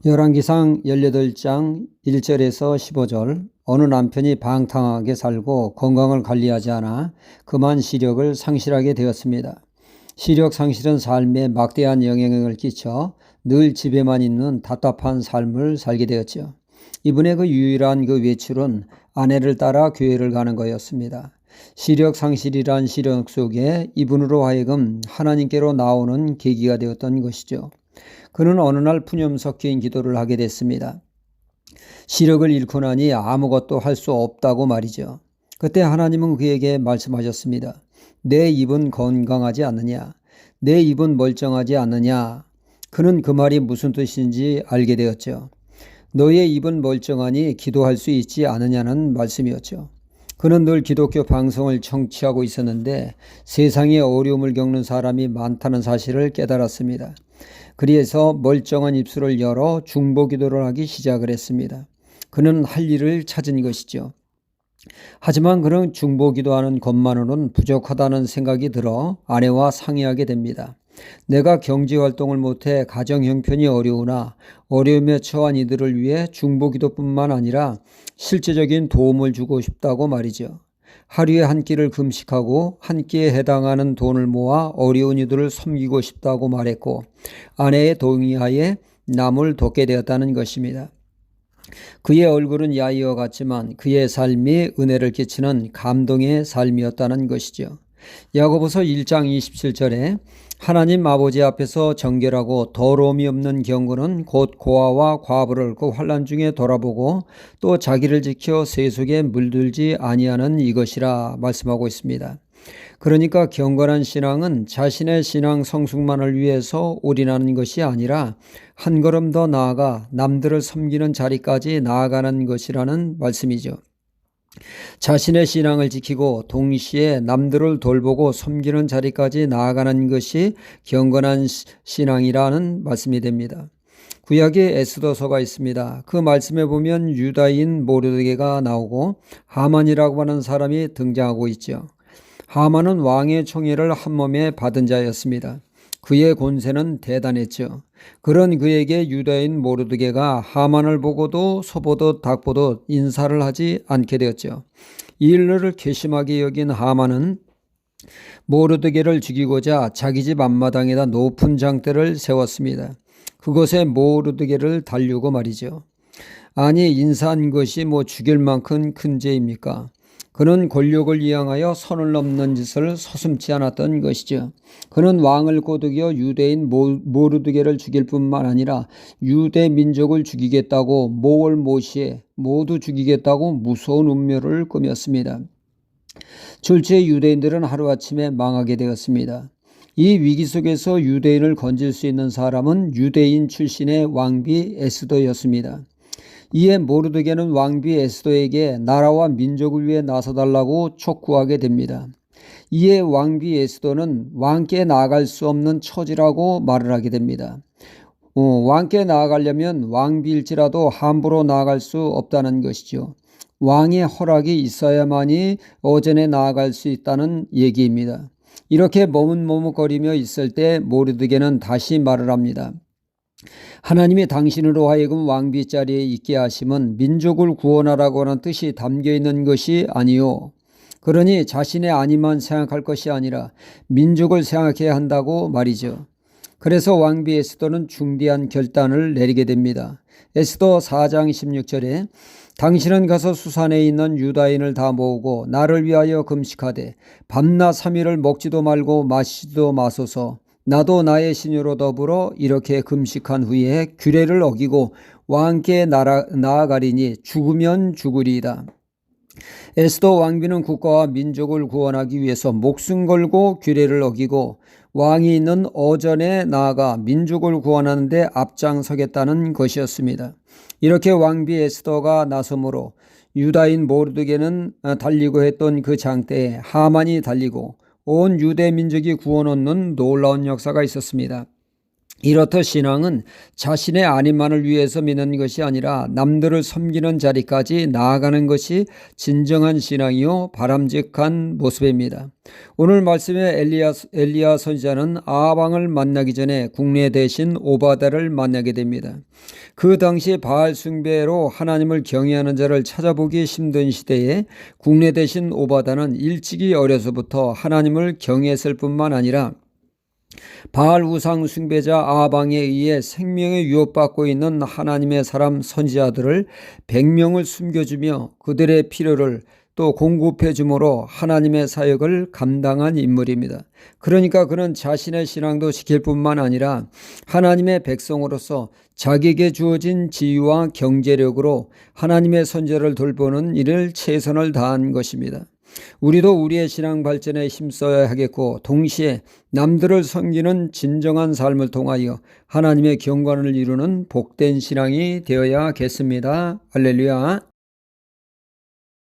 열왕기상 18장 1절에서 15절. 어느 남편이 방탕하게 살고 건강을 관리하지 않아 그만 시력을 상실하게 되었습니다. 시력 상실은 삶에 막대한 영향을 끼쳐 늘 집에만 있는 답답한 삶을 살게 되었죠. 이분의 그 유일한 그 외출은 아내를 따라 교회를 가는 거였습니다. 시력 상실이란 시력 속에 이분으로 하여금 하나님께로 나오는 계기가 되었던 것이죠. 그는 어느 날 푸념 섞인 기도를 하게 됐습니다. 시력을 잃고 나니 아무것도 할 수 없다고 말이죠. 그때 하나님은 그에게 말씀하셨습니다. 내 입은 건강하지 않느냐? 내 입은 멀쩡하지 않느냐? 그는 그 말이 무슨 뜻인지 알게 되었죠. 너의 입은 멀쩡하니 기도할 수 있지 않느냐는 말씀이었죠. 그는 늘 기독교 방송을 청취하고 있었는데 세상에 어려움을 겪는 사람이 많다는 사실을 깨달았습니다. 그래서 멀쩡한 입술을 열어 중보기도를 하기 시작을 했습니다. 그는 할 일을 찾은 것이죠. 하지만 그는 중보기도하는 것만으로는 부족하다는 생각이 들어 아내와 상의하게 됩니다. 내가 경제활동을 못해 가정 형편이 어려우나 어려움에 처한 이들을 위해 중보기도뿐만 아니라 실제적인 도움을 주고 싶다고 말이죠. 하루에 한 끼를 금식하고 한 끼에 해당하는 돈을 모아 어려운 이들을 섬기고 싶다고 말했고 아내의 동의하에 남을 돕게 되었다는 것입니다. 그의 얼굴은 야이어 같지만 그의 삶이 은혜를 끼치는 감동의 삶이었다는 것이죠. 야고보서 1장 27절에 하나님 아버지 앞에서 정결하고 더러움이 없는 경건은 곧 고아와 과부를 그 환난 중에 돌아보고 또 자기를 지켜 세속에 물들지 아니하는 이것이라 말씀하고 있습니다. 그러니까 경건한 신앙은 자신의 신앙 성숙만을 위해서 올인하는 것이 아니라 한 걸음 더 나아가 남들을 섬기는 자리까지 나아가는 것이라는 말씀이죠. 자신의 신앙을 지키고 동시에 남들을 돌보고 섬기는 자리까지 나아가는 것이 경건한 신앙이라는 말씀이 됩니다. 구약에 에스더서가 있습니다. 그 말씀에 보면 유다인 모르드게가 나오고 하만이라고 하는 사람이 등장하고 있죠. 하만은 왕의 총애를 한몸에 받은 자였습니다. 그의 권세는 대단했죠. 그런 그에게 유다인 모르드게가 하만을 보고도 소보듯 닭보듯 인사를 하지 않게 되었죠. 이 일을 괘씸하게 여긴 하만은 모르드게를 죽이고자 자기 집 앞마당에다 높은 장대를 세웠습니다. 그곳에 모르드게를 달려고 말이죠. 아니 인사한 것이 죽일 만큼 큰 죄입니까? 그는 권력을 이용하여 선을 넘는 짓을 서슴지 않았던 것이죠. 그는 왕을 꼬드겨 유대인 모르드게를 죽일 뿐만 아니라 유대 민족을 죽이겠다고 모월 모시에 모두 죽이겠다고 무서운 운명을 꾸몄습니다. 졸지에 유대인들은 하루아침에 망하게 되었습니다. 이 위기 속에서 유대인을 건질 수 있는 사람은 유대인 출신의 왕비 에스더였습니다. 이에 모르드게는 왕비 에스더에게 나라와 민족을 위해 나서달라고 촉구하게 됩니다. 이에 왕비 에스더는 왕께 나아갈 수 없는 처지라고 말을 하게 됩니다. 왕께 나아가려면 왕비일지라도 함부로 나아갈 수 없다는 것이죠. 왕의 허락이 있어야만이 어전에 나아갈 수 있다는 얘기입니다. 이렇게 머뭇머뭇거리며 있을 때 모르드게는 다시 말을 합니다. 하나님이 당신으로 하여금 왕비 자리에 있게 하심은 민족을 구원하라고 하는 뜻이 담겨있는 것이 아니요. 그러니 자신의 안위만 생각할 것이 아니라 민족을 생각해야 한다고 말이죠. 그래서 왕비 에스더는 중대한 결단을 내리게 됩니다. 에스더 4장 16절에 당신은 가서 수산에 있는 유다인을 다 모으고 나를 위하여 금식하되 밤낮 3일을 먹지도 말고 마시지도 마소서. 나도 나의 시녀로 더불어 이렇게 금식한 후에 규례를 어기고 왕께 나아가리니 죽으면 죽으리이다. 에스더 왕비는 국가와 민족을 구원하기 위해서 목숨 걸고 규례를 어기고 왕이 있는 어전에 나아가 민족을 구원하는 데 앞장서겠다는 것이었습니다. 이렇게 왕비 에스더가 나서므로 유다인 모르드게는 달리고 했던 그 장대에 하만이 달리고 온 유대 민족이 구원 얻는 놀라운 역사가 있었습니다. 이렇듯 신앙은 자신의 아님만을 위해서 믿는 것이 아니라 남들을 섬기는 자리까지 나아가는 것이 진정한 신앙이요 바람직한 모습입니다. 오늘 말씀의 엘리야 선지자는 아합 왕을 만나기 전에 국내 대신 오바다를 만나게 됩니다. 그 당시 바알 숭배로 하나님을 경외하는 자를 찾아보기 힘든 시대에 국내 대신 오바다는 일찍이 어려서부터 하나님을 경외했을 뿐만 아니라 바알 우상 숭배자 아합 왕에 의해 생명에 위협받고 있는 하나님의 사람 선지자들을 100명을 숨겨주며 그들의 필요를 또 공급해 주므로 하나님의 사역을 감당한 인물입니다. 그러니까 그는 자신의 신앙도 지킬 뿐만 아니라 하나님의 백성으로서 자기에게 주어진 지위와 경제력으로 하나님의 선지자를 돌보는 일을 최선을 다한 것입니다. 우리도 우리의 신앙 발전에 힘써야 하겠고 동시에 남들을 섬기는 진정한 삶을 통하여 하나님의 경관을 이루는 복된 신앙이 되어야겠습니다. 할렐루야.